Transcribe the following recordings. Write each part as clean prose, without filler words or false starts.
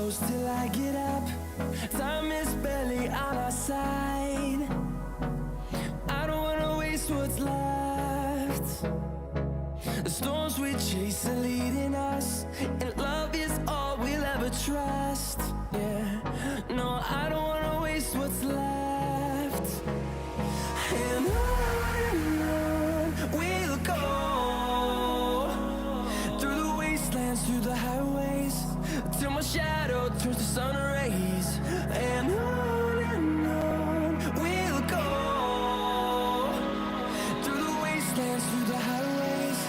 close till I get up. Time is barely on our side. I don't wanna waste what's left. The storms we chase are leading us, and love is all we'll ever trust. Yeah, no, I don't wanna waste what's left. And on we'll go, through the wastelands, through the highways, till my shadow turns to sun rays. And on we'll go, through the wastelands, through the highways,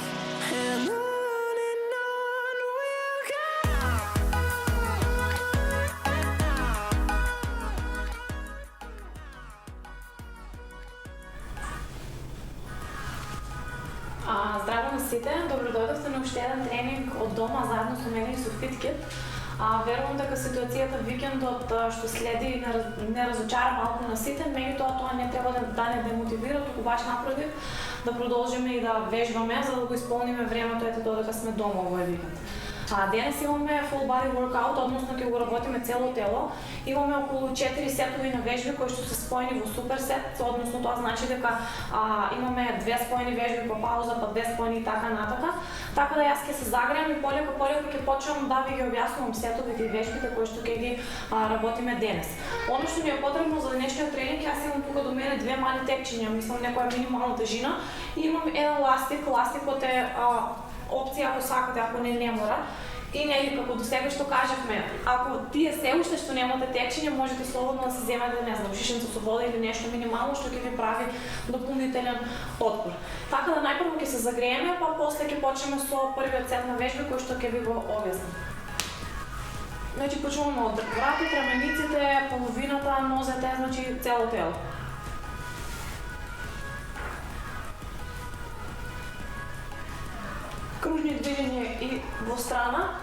and on we'll go. Здраво на сите, добродојдовте на уште еден тренинг од дома заедно со мене и со FitKit. Верувам дека ситуацијата викендот што следи не разочара малку на сите, меѓутоа тоа не треба да не демотивира, туку баш напротив, да продолжиме и да вежбаме за да го исполниме времето ете додека сме дома овој викенд. Денес имаме full body workout, односно ќе го работиме цело тело. Имаме околу 4 сетови на вежби кои што се споени во суперсет, односно тоа значи дека имаме 2 споени вежби по пауза, па 2 споени и така натака. Така да јас ќе се загреам и полека ќе почнам да ви ги објаснувам сетовите и вежбите кои што ќе ги работиме денес. Оно што ни е потребно за денешниот тренинг, јас имам тука до мене 2 мали текчиња, мислам некоја минимална тежина и имам еден ластик. Ластикот е опција ако сакате, ако не мора. И нели како до сега што кажавме, ако тие се уште што немате текчиња, можете слободно да се земете, не знам, шишенца со вода или нешто минимално што ќе ви прави дополнителен отпор. Така да најпрво ќе се загрееме, па после ќе почнеме со првиот сет на вежби кој што ќе ви го објаснам. Значи почнуваме од вратот, рамениците, половината, нозете, значи цело тело. Кружни движења и во страна.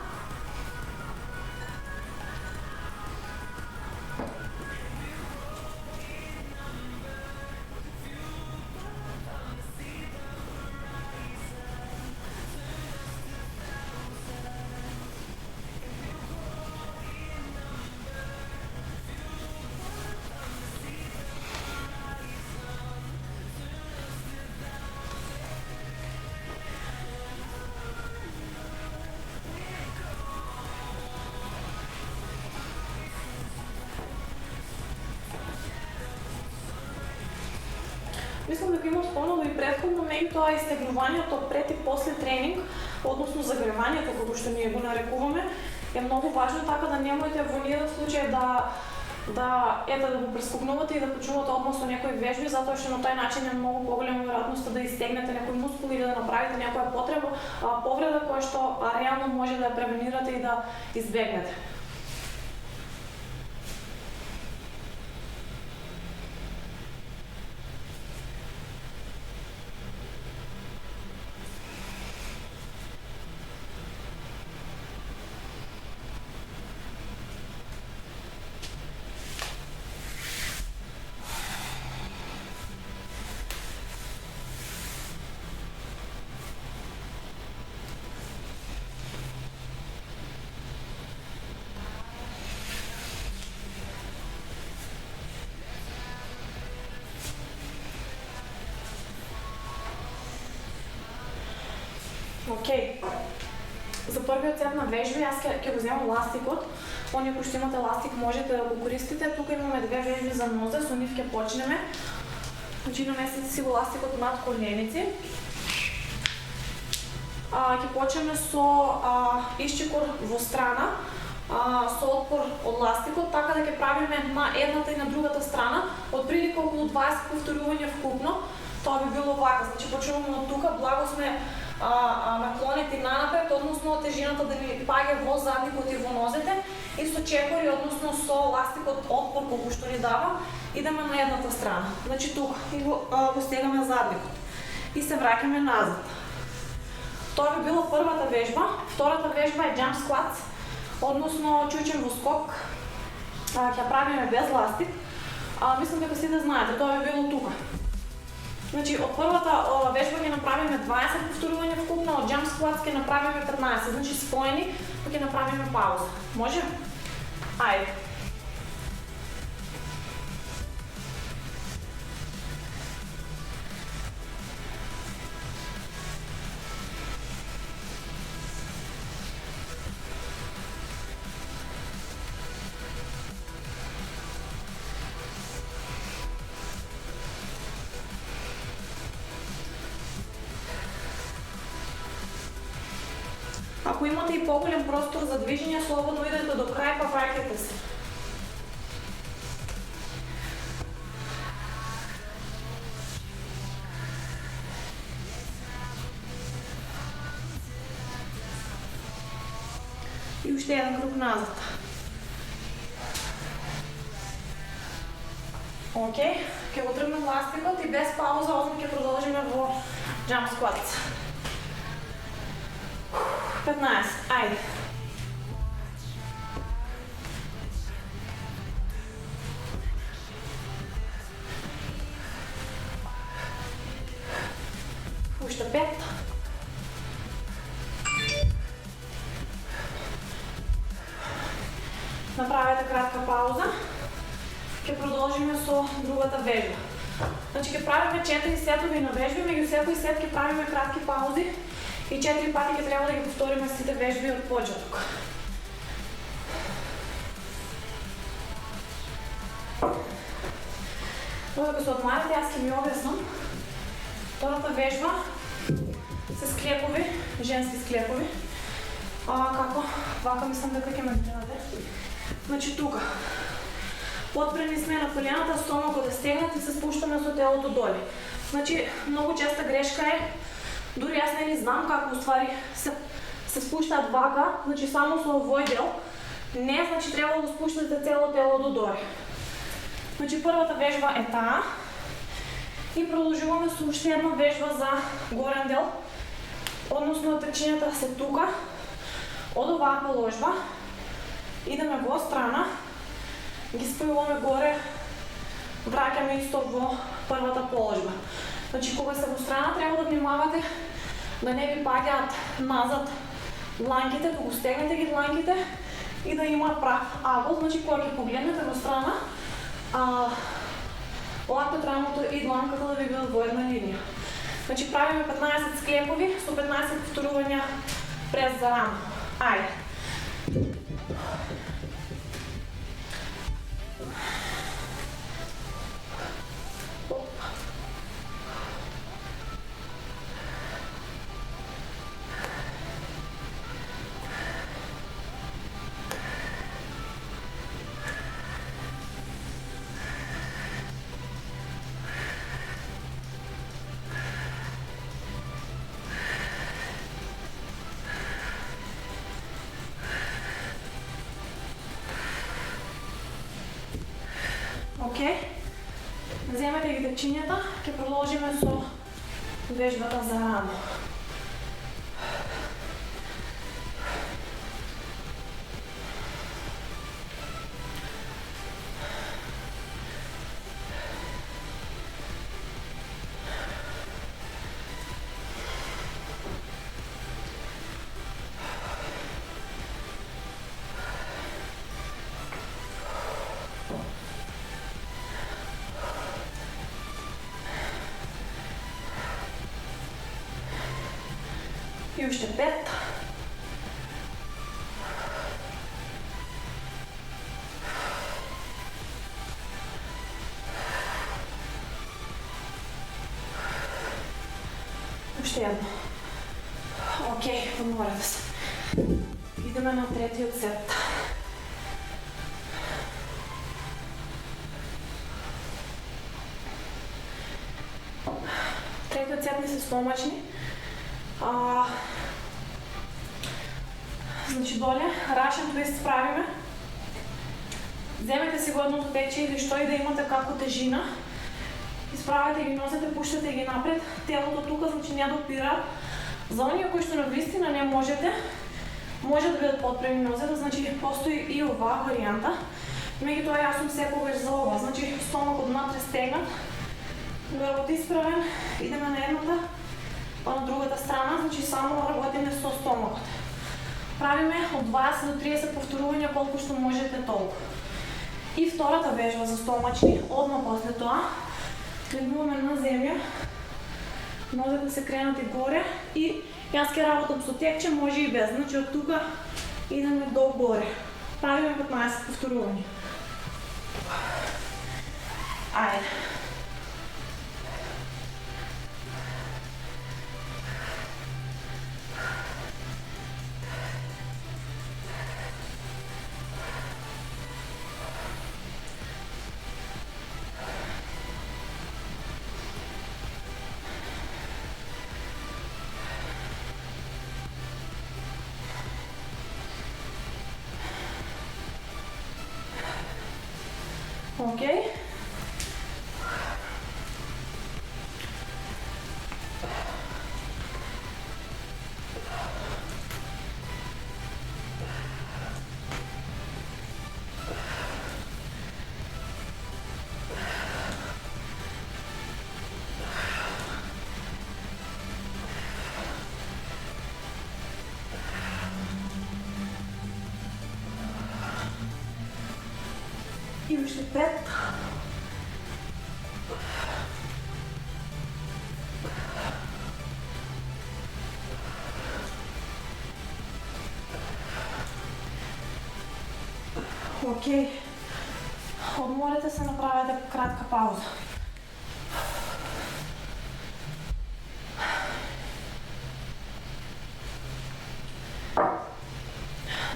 Мислам дека имам спомнало и претходно, меѓутоа изтегнувањето пред и после тренинг, односно загревањето како што ние го нарекуваме, е многу важно, така да немојте во ниеден случај да го прескокнувате и да почнувате одмah со некои вежби, затоа што на тој начин е многу поголема веројатноста да истегнете некој мускул или да направите некоја повреда која што реално може да ја превенирате и да избегнете. Океј, за првиот сет на вежби јас ќе го земам ластикот. Оние кои што имате ластик можете да го користите. Тука имаме 2 вежби за нозе, со нив ќе почнеме. Значи наместете си го ластикот над коленици. Ќе почнеме со исчекор во страна, со отпор од ластикот, така да ќе правиме на едната и на другата страна, од прилика околу 20 повторувања вкупно. Тоа би било вака, значи почнуваме од тука, благо сме наклонети нанапред, односно тежината да ни паѓа во задникот и во нозете и со чекори, односно со ластикот отпор колку што ни дава, идеме на едната страна. Значи тука и го стегаме задникот и се враќаме назад. Тоа би била првата вежба. Втората вежба е jump squats, односно чујчен во скок. Ќе правиме без ластик. Мислам дека сите знаете, тоа би било тука. Значи, од првата вежба ќе направиме 20 повторувања вкупно, од jump squats ќе направиме 15, значи споени, па ќе направиме пауза. Може? Айде. Ако имате и по-голям простор за движение, свободно идете до край, па вракайте се. И още един кръг назад. Окей, ќе го тръгнем ластикът и без пауза отме ќе продължим во jump squats. 15, айде. Още 5. Направете кратка пауза. Ќе продължим со другата вежба. Значи ќе правиме 4 сетови на вежби, меѓу секој сет ќе правиме кратки паузи и 4 пати ќе трябва да ги повториме сите вежби од почеток. Додека се одмарате, аз ќе ми обяснам. Втората вежба се склепови, женски склепови. Како? Вака мислам дека ќе ме гледате. Значи тука. Подпрени сме на колената, стомакот е стегнат и се спуштаме со телото доле. Значи, много честа грешка е, дури аз не знам како уствари се спуштаат вака, значи само со овој дел. Не, значи треба да спуштате цело тело до доле. Значи првата вежба е таа. И продолжуваме со уште една вежба за горен дел. Односно трчињата се тука. Од оваа положба идеме во страна. Ги спојуваме горе, враќаме исто во првата положба. Значи, кога се во страна, треба да внимавате да не ви паѓаат назад дланките, да го стегнете ги дланките и да има прав агол. Значи, кога ќе погледнете во страна, лактот, рамото и дланката да ви бидат во една линија. Значи, правиме 15 склепови со 15 повторувања през за рамо. Ајде! Окей, вземете ги течињата, ќе продолжиме со вежбата за рамо. И уште 5. Уште едно. Окей, поморате се. Идеме на третиот сет. Третиот сет не се стомачни. Значи доле, Russian twist правиме. Земете си го едното тече или што и да имате како тежина. Изправете ги носете, пуштате ги напред. Телото тука, значи не допира. За оние кои што навистина не можете, може да бидат подпреми нозете, значи постои и оваа варијанта. Меѓутоа јас сум секогаш за ова, значи стомакот внатре стегнат, грбот исправен, идеме на едната, па на другата страна, значи само работиме со стомакот. Правиме от 20 до 30 повторувања колку што можете толку. И втората вежба за стомачни, одма после тоа, легнуваме на земја, нозете се кренати горе и јас ќе работам со текче, може и без, значи од тука идеме до горе. Правиме 15 повторувања. Ајде. Окей. И уште 5. Окей. Одморете се, направете кратка пауза.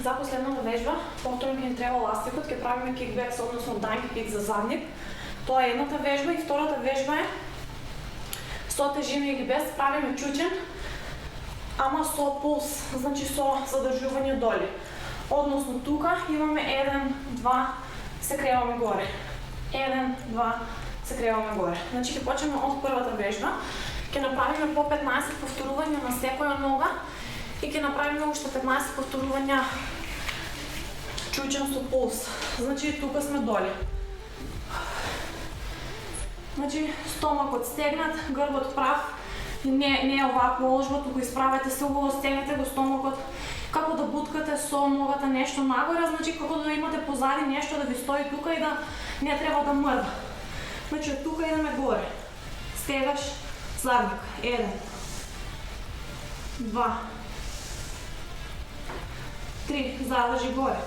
За последната вежба, повторно ќе ни треба ластикот, ќе правиме кикбекс, односно данки кик за задник. Тоа е едната вежба и втората вежба е со тежина или без, правиме чучен, ама со пулс, значи со задржување доли. Односно тука имаме 1, 2, се креваме горе. 1, 2, се креваме горе. Значи ќе почнеме од првата вежба, ќе направиме по 15 повторувања на секоја нога и ќе направиме уште 15 повторувања чучен со пулс. Значи тука сме доле. Значи стомакот стегнат, грбот прав, не е оваа положба, туку исправете се убаво, стегнете го стомакот, како да буткате со ногата нешто нагоре, значи како да имате позади нешто да ви стои тука и да не треба да мрда. Значи од тука идеме горе. Стегаш задник. 1, 2, 3, задржи горе.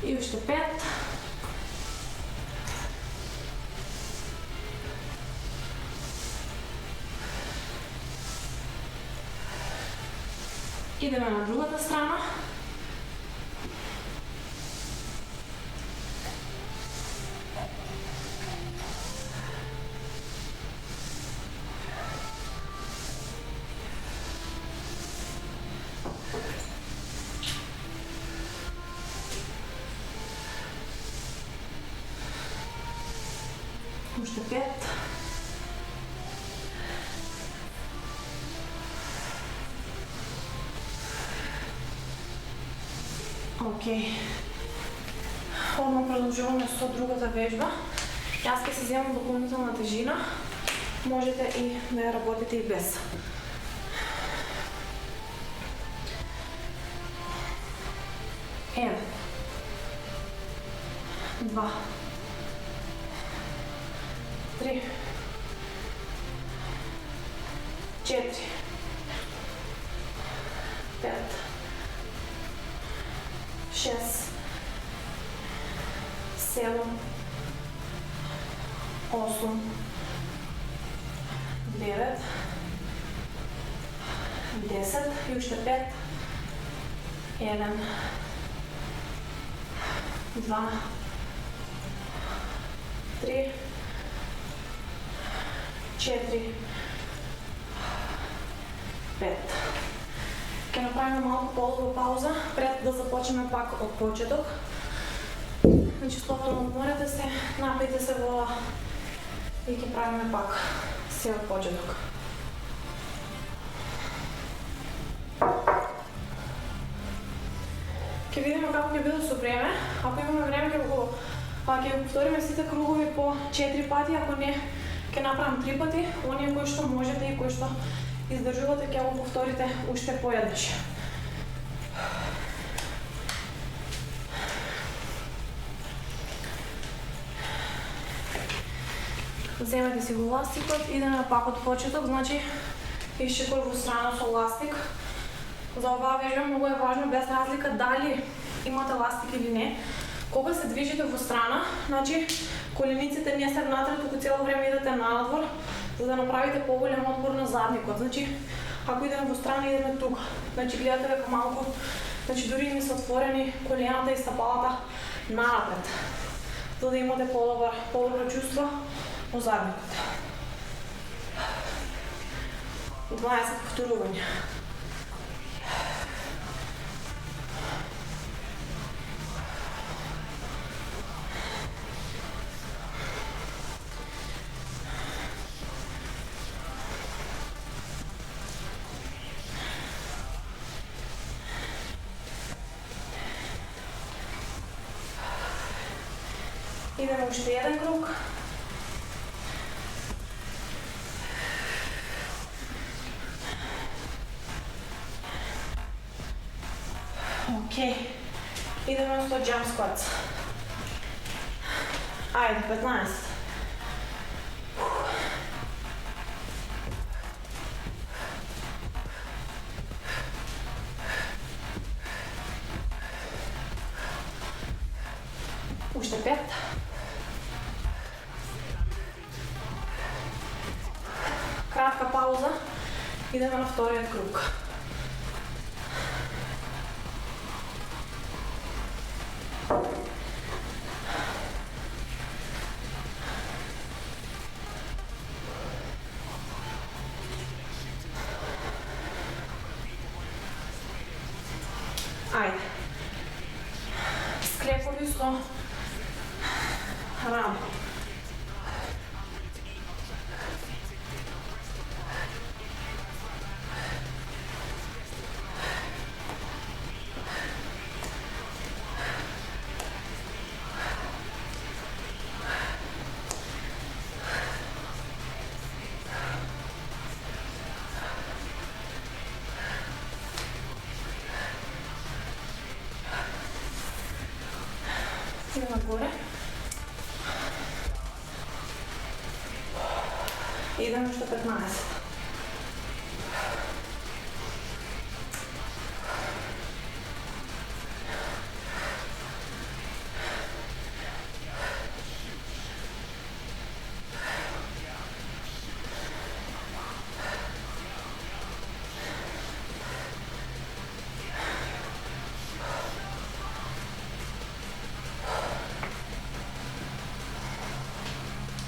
И уште 5. Идеме на другата страна. Уште 5. Окей. Одма продолжуваме со другата вежба. Јас ќе се земам дополнителна тежина. Можете и да ја работите и без. Еден. 2. 3, 4, 5, 6, 7, 8, 9, 10 и уште 5, 1, 2, 3, 4, 5. Ќе направиме малку полова пауза пред да започнеме пак од почеток. Значи слободно одморете се, напијте се вода и ќе правиме пак се од почеток. Ќе видиме како ќе биде со време. Ако имаме време ќе го повториме сите кругови по 4 пати, ако не ќе направам 3 пати. Оние кои што можете и кои што издржувате ќе го повторите уште поеднаш. Земете си го ластикот, идеме пак од почеток, значи ишчекор во страна со ластик. За оваа вежба многу е важно, без разлика дали имате ластик или не. Кога се движите во страна, значи колениците не се внатре, туку цело време идете надвор, за да направите поголем отпор на задникот. Значи, ако идеме во страна, идеме тука. Значи, гледате дека малку, значи дури ми се отворени колената и стапалата напред, за да имате по-добро чувство во задникот. 20 повторувања. Идеме уште еден круг. Окей. Идеме со jump squats. Ајде, 15. Уште 5. Кратка пауза. Идеме на вториот круг. Ајде. Склепови со рамо. Идем нагоре. Идем уште 15.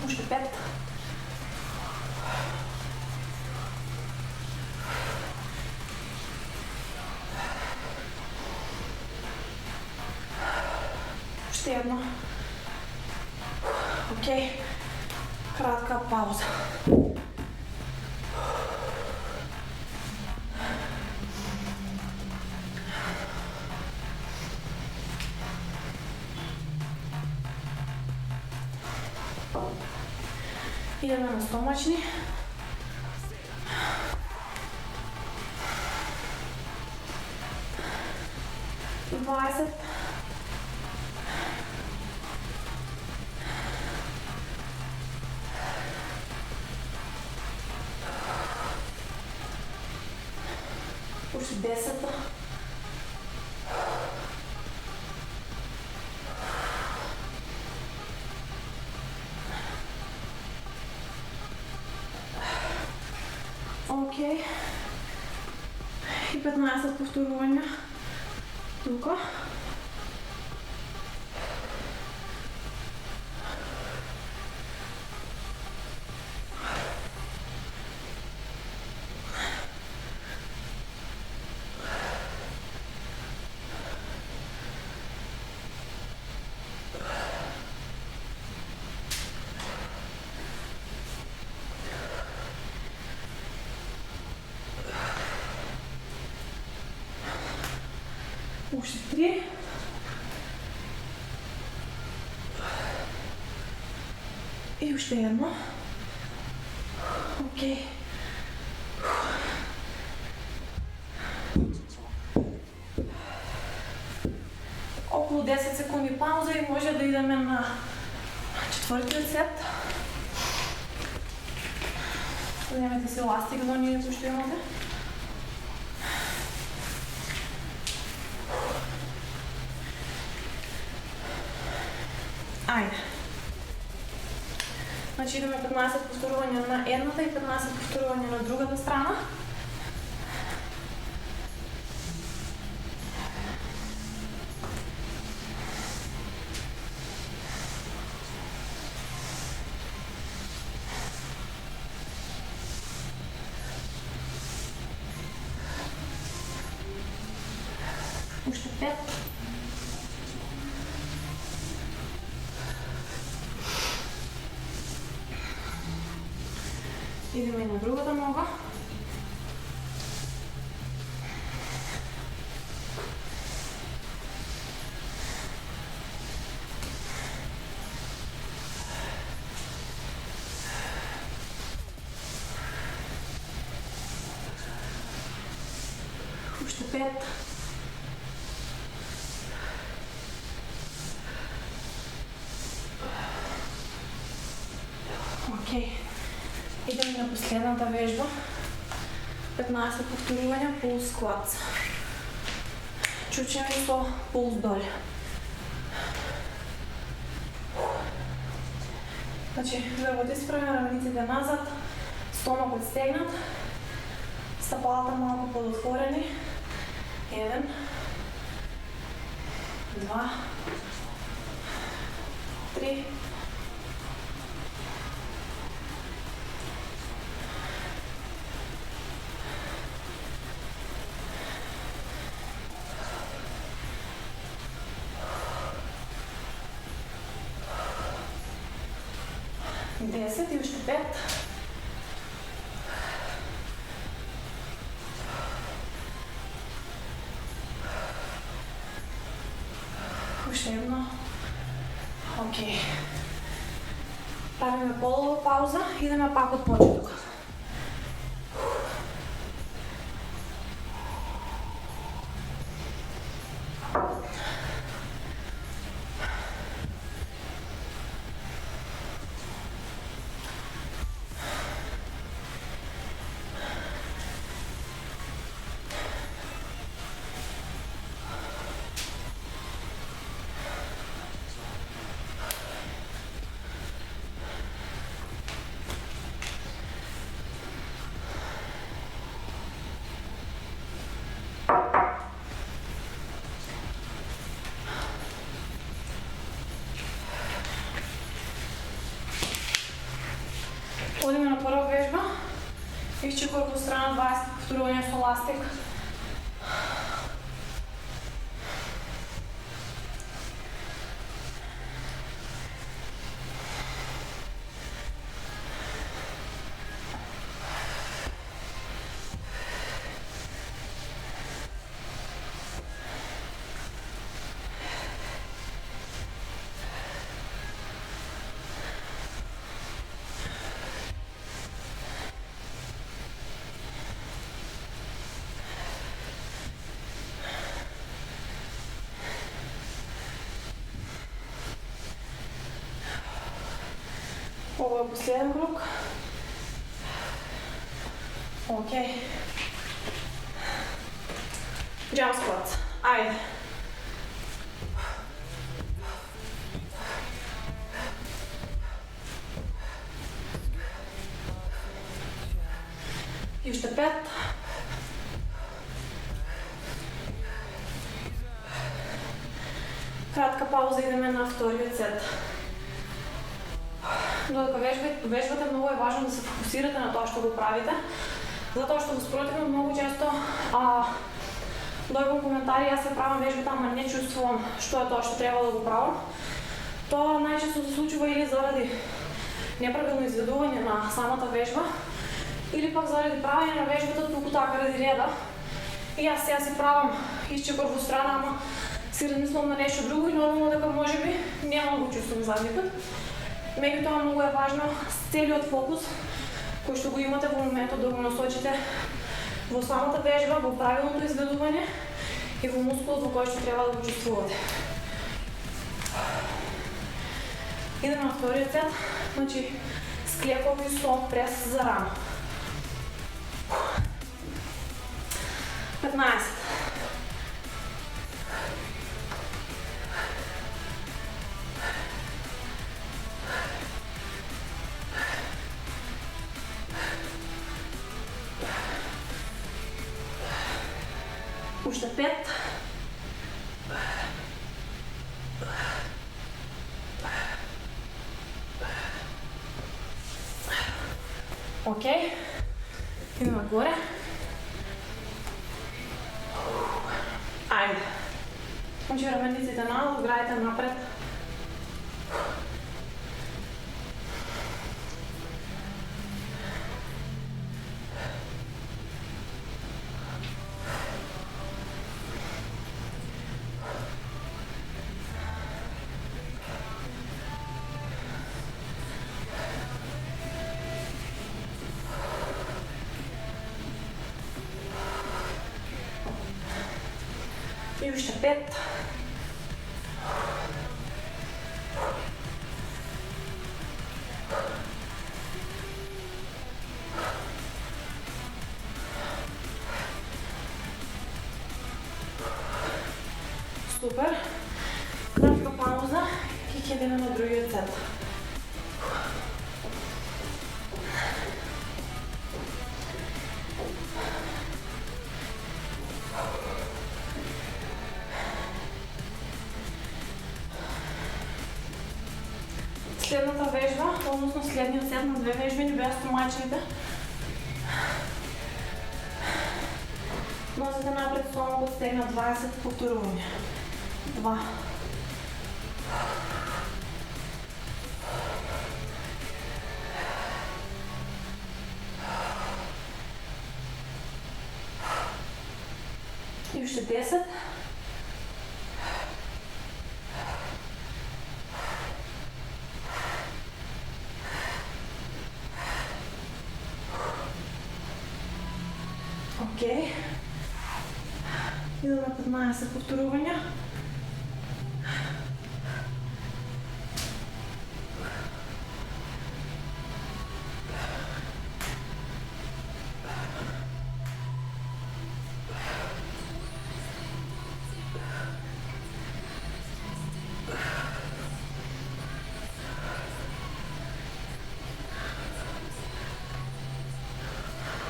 Уште 5. Уште едно. Окей. Кратка пауза. Идеме на стомачни. И 20. Уште 10. Окей. И 15 повторувања. Тука. Уште 3. И още едно. Окей. Около 10 секунди пауза и може да идем на четвъртия сет. Вземете си еластик, донизу ще имате. Айде. Значи идеме 15 повторувания на едната и 15 повторувания на другата страна. Още 5. Идеме и на другата нога. Още 5. Окей. Идем на последната вежба. 15 повторувания пулс скват. Чучем со пулс доле. Значи, да си правим равниците назад, стомак отстегнат, стъпалата малко подотворени. 1, 2, 3, 10 и още 5. Още едно. Окей. Правиме по-дълга пауза и идеме пак от почеток. Ходиме на първа вежба. Изчи корпус страна 20 повторувания с еластик. Това е последен круг. Окей. Джамп скват. Айде. И още 5. Кратка пауза, идеме на втория сет. Докато вежбате, много е важно да се фокусирате на това, що го правите. Затоа што го спротивно много често дојдам коментари, аз се правам вежбата, ама не чувствувам што е тоа што треба да го правам. Тоа најчесто се случува или заради неправилно изведување на самата вежба, или пак заради правење на вежбата туку така ради реда. И аз сега си правам изчекор во страна, ама си размислам на нешто друго и нормално дека можеби нема да го чувствам задни пат. Меѓутоа многу е важно целиот фокус кој што го имате во моментот да го насочите во самата вежба, во правилното изведување и во мускулот во кој што треба да го чувствувате. Идем на вториот сет, значи склекови со прес за рама. 15. Уште 5. Окей. Идем нагоре. Ајде. Значи рамениците надолу, грајте напред. И уште 5. Супер. Кратка пауза и ќе идеме на другиот сет. Следната вежба, односно следниот сет на две вежби ни беа стомачните. Носите напред стомакот, стегна 20 повторувања. 2. И уште 10. Окей. Идем на 15 повторувања.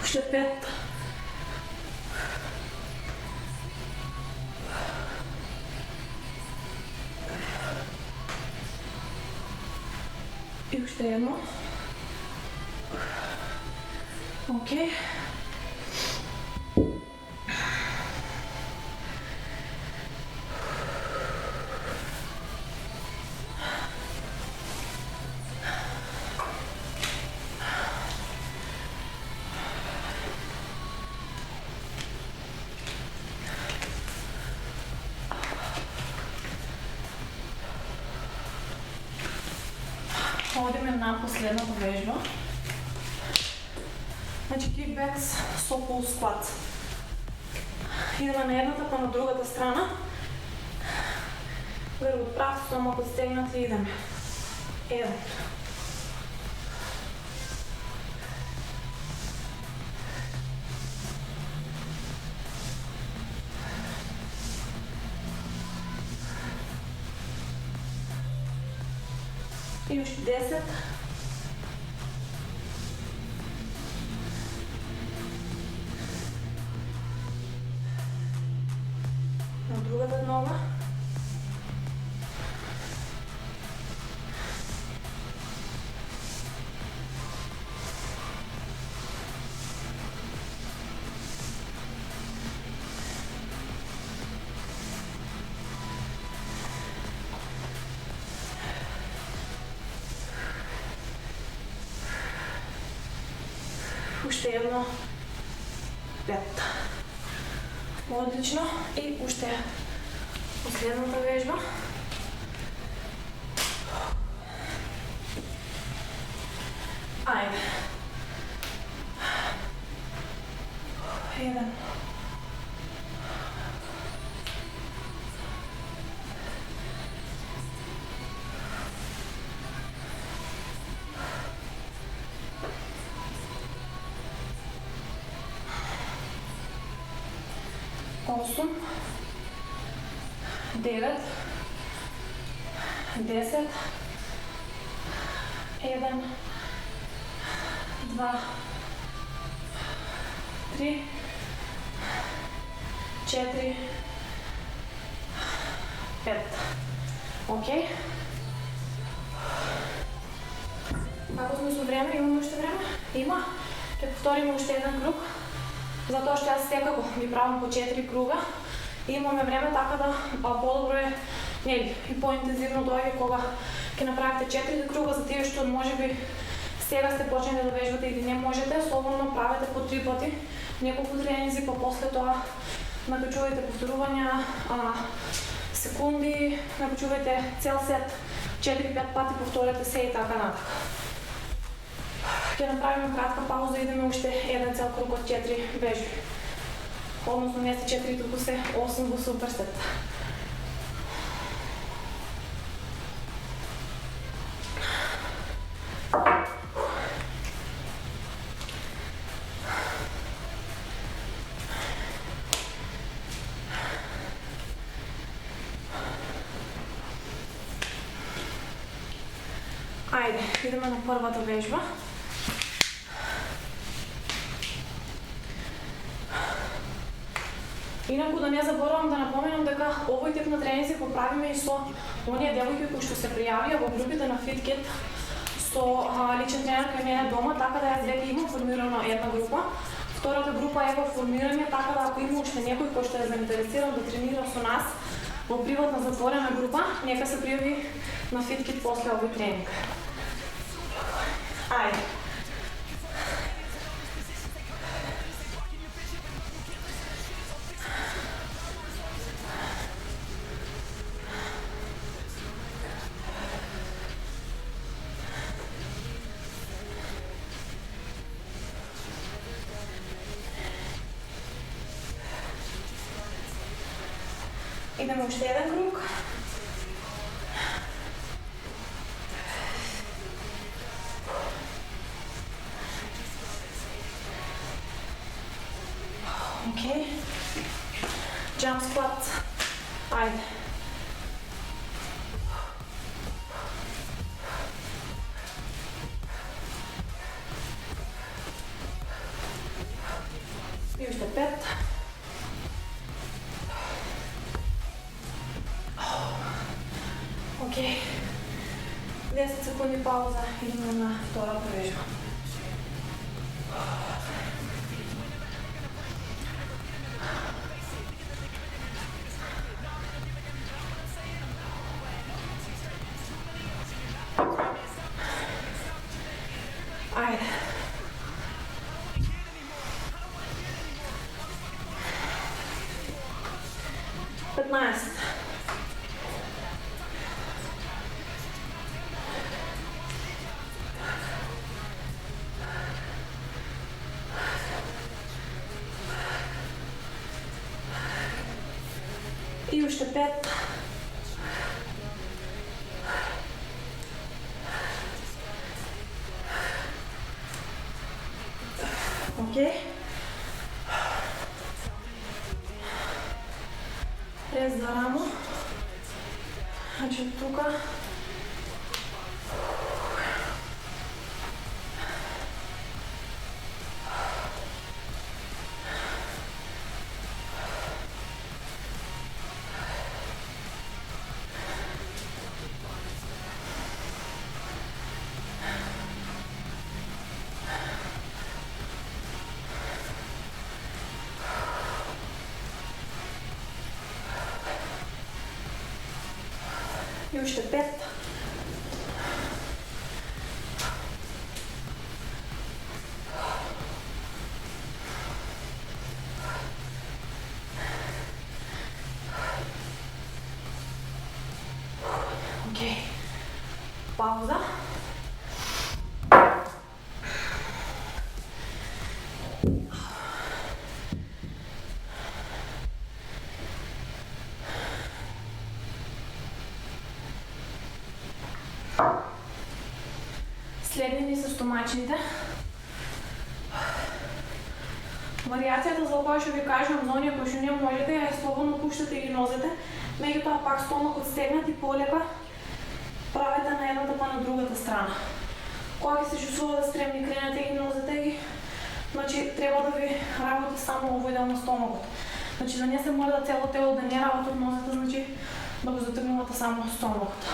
Уште 5. И уште едно. Окей. Одиме на последната вежба. Значи кикбекс со пул скват. Идеме на едната па на другата страна. Грбот прав, стомакот стегнат и идеме. 1. И уште 10. На другата нога. Уште едно. 5. Одлично. И уште последната вежба. Айде. Jedan. Осем. 9. 10. 1. 2. 3. 4, 5. Окей. Ако сме со време, имаме уште време? Има. Ќе повториме уште еден круг. Затоа што јас секако ги правам по 4 круга. И имаме време така да по-добро е, нели, и по-интензивно дојде кога ќе направите 4 круга за тие што можеби сега сте почнали да вежбате или не можете, слободно правете по 3 пати, неколку тренинзи, па после тоа накачувате повторувања, секунди, накачувате цел сет, 4-5 пати повторете се и така натака. Ќе направиме кратка пауза и идеме уште еден цел круг од 4 вежби. Односно не се 4, туку се 8 во суперсет. Ајде, идеме на првата вежба. Инаку да не заборавам да напоменам дека овој тип на тренинзи го правиме и со оние девојки кои што се пријавија во групите на FitKit со личен тренер кај мене дома, така да јас веќе имам формирана една група. Втората група е во формирање, така да ако има уште некој кој што е заинтересиран да тренира со нас во приватна затворена група, нека се пријави на FitKit после овој тренинг. Ајде. Идеме уште еден круг. Окей. Jump squat. Ајде. И уште 5. Окей. 10 секунди пауза, идеме на втората вежба. Ајде. 15. И уште 5. Окей. Прес за рамо. Значи тука. И уште 5. Окей. Пауза. стомачните. Вариацията за која ќе ви кажам за оние кои што не можете е слободно пуштате ги нозете, меѓутоа пак стомакот стегнат и полека правете на едната па на другата страна. Кога ќе се чувствувате стремни, кренете ги нозете ги, значи треба да ви работи само овој дел на стомакот. Значи да не се мора да цело тело да не работи од нозете, значи да го затргнувате само стомакот.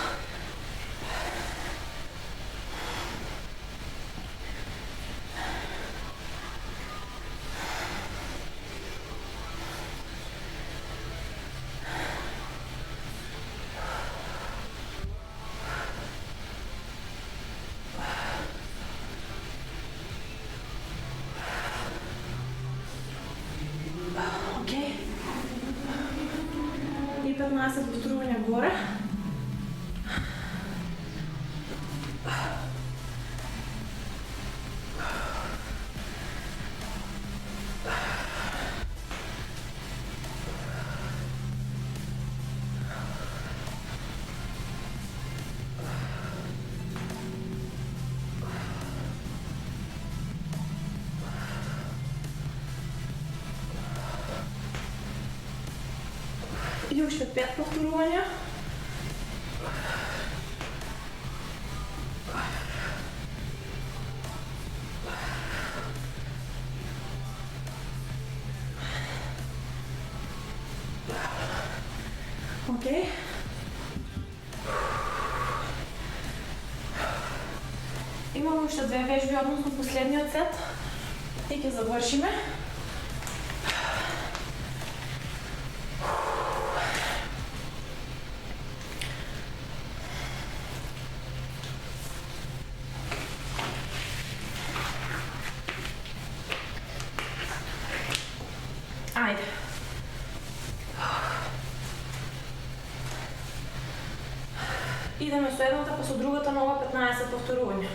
И 15 повторувања горе. И уште 5 повторувања. Окей. Имаме уште 2 вежби, односно последниот сет и ќе завршиме. Ајде. Идеме со едната па со другата нога 15 повторувања.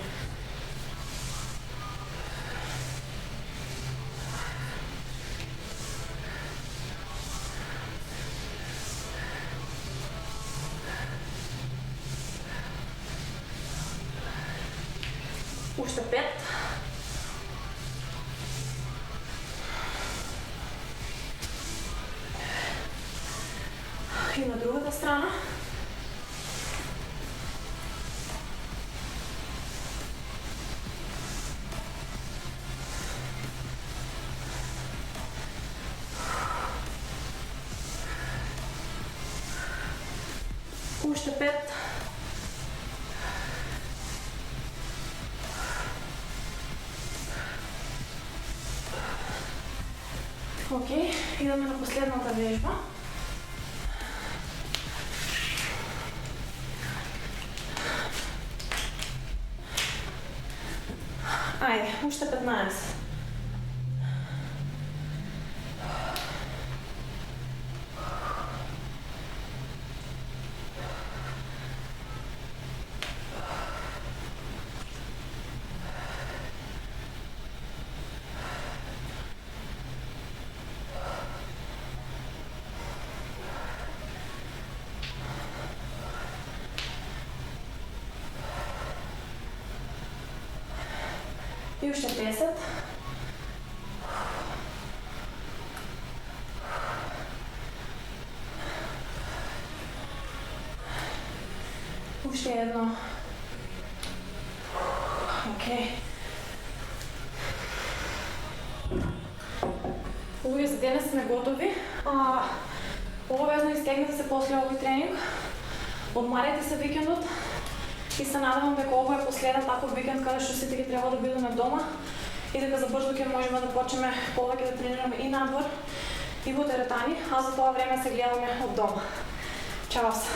Уште 5. И на другата страна. Уште 5. Окей, идеме на последната вежба. Ајде, уште 15. И уште 10. Уште едно. Окей. Луѓе, за денес сме готови. Обавезно изтегнете се после овој тренинг. Одмарете се викендот. И се надевам дека ова е последен таков викенд каде што сите ги треба да бидеме дома и дека за брзо ќе можеме да почнеме повеќе да тренираме и надвор и во теретани, а за тоа време се гледаме од дома. Чао се.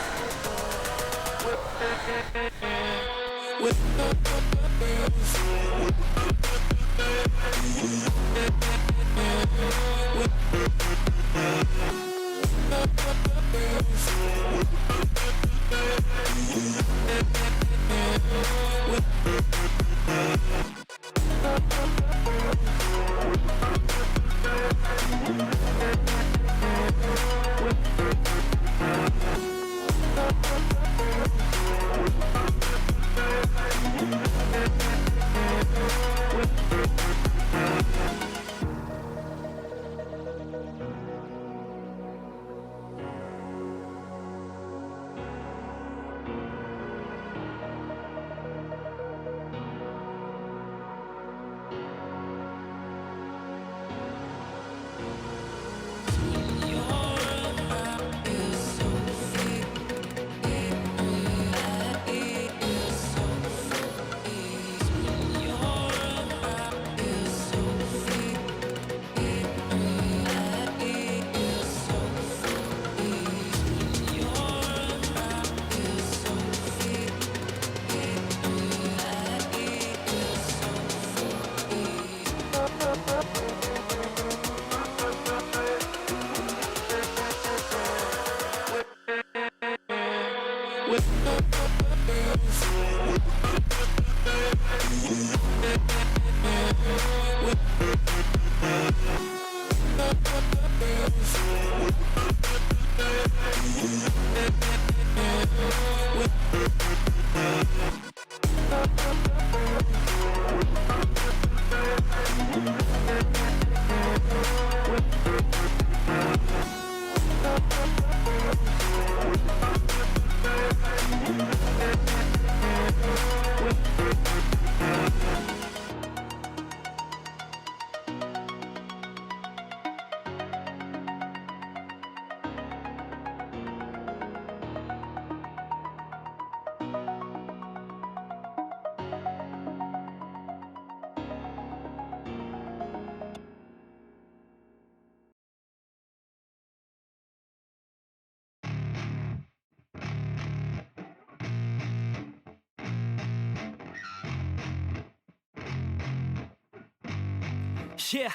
Yeah,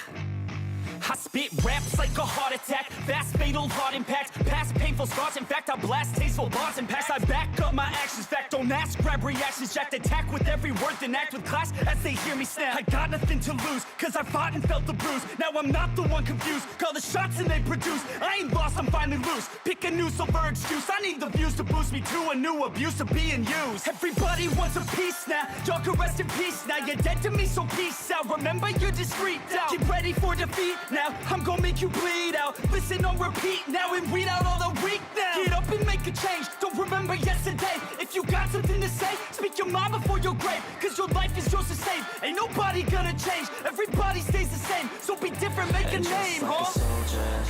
I spit raps like a heart attack, fast fatal heart impact, past painful scars. In fact, I blast tasteful bars and packs. I back up my actions, fact don't ask, grab reactions, jacked attack with every word, then act with class as they hear me snap. I got nothing to lose, cause I fought and felt the bruise. Now I'm not the one confused, call the shots and they produce. I ain't lost, I'm finally loose, pick a new silver excuse. I need the views to boost me to a new abuse of being used. Everybody wants a piece now, y'all can rest in peace now. You're dead to me, so peace out, remember you're discreet out. Get ready for defeat now, I'm gonna make you bleed out. Listen on repeat now and weed out all the weak now. Get up and make a change, don't remember yesterday. If you got something to say, speak your mind before your grave, cause your life is yours to save. Ain't nobody gonna change, everybody stays the same. So be different, make a name, like huh? a soldier,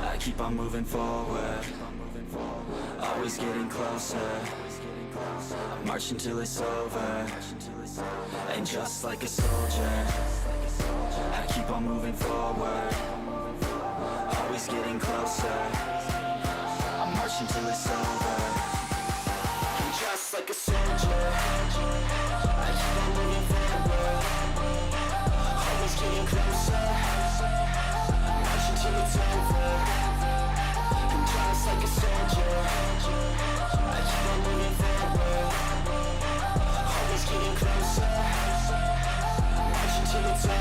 I keep on moving forward, always getting closer. I march until it's over, and just like a soldier, I keep on moving forward, always getting closer. I march until it's over, and just like a soldier, I keep on moving forward, always getting closer. I march until it's over, and just like a soldier, I keep on moving forward, always getting closer. I march until it's over.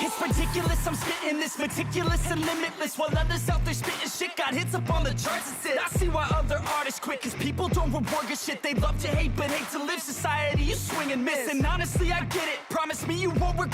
It's ridiculous, I'm spitting this meticulous and limitless, while others out there spitting shit got hits up on the charts and shit. I see why other artists quit, cause people don't reward good shit. They love to hate but hate to live. Society, you swing and miss, and honestly I get it. Promise me you won't regret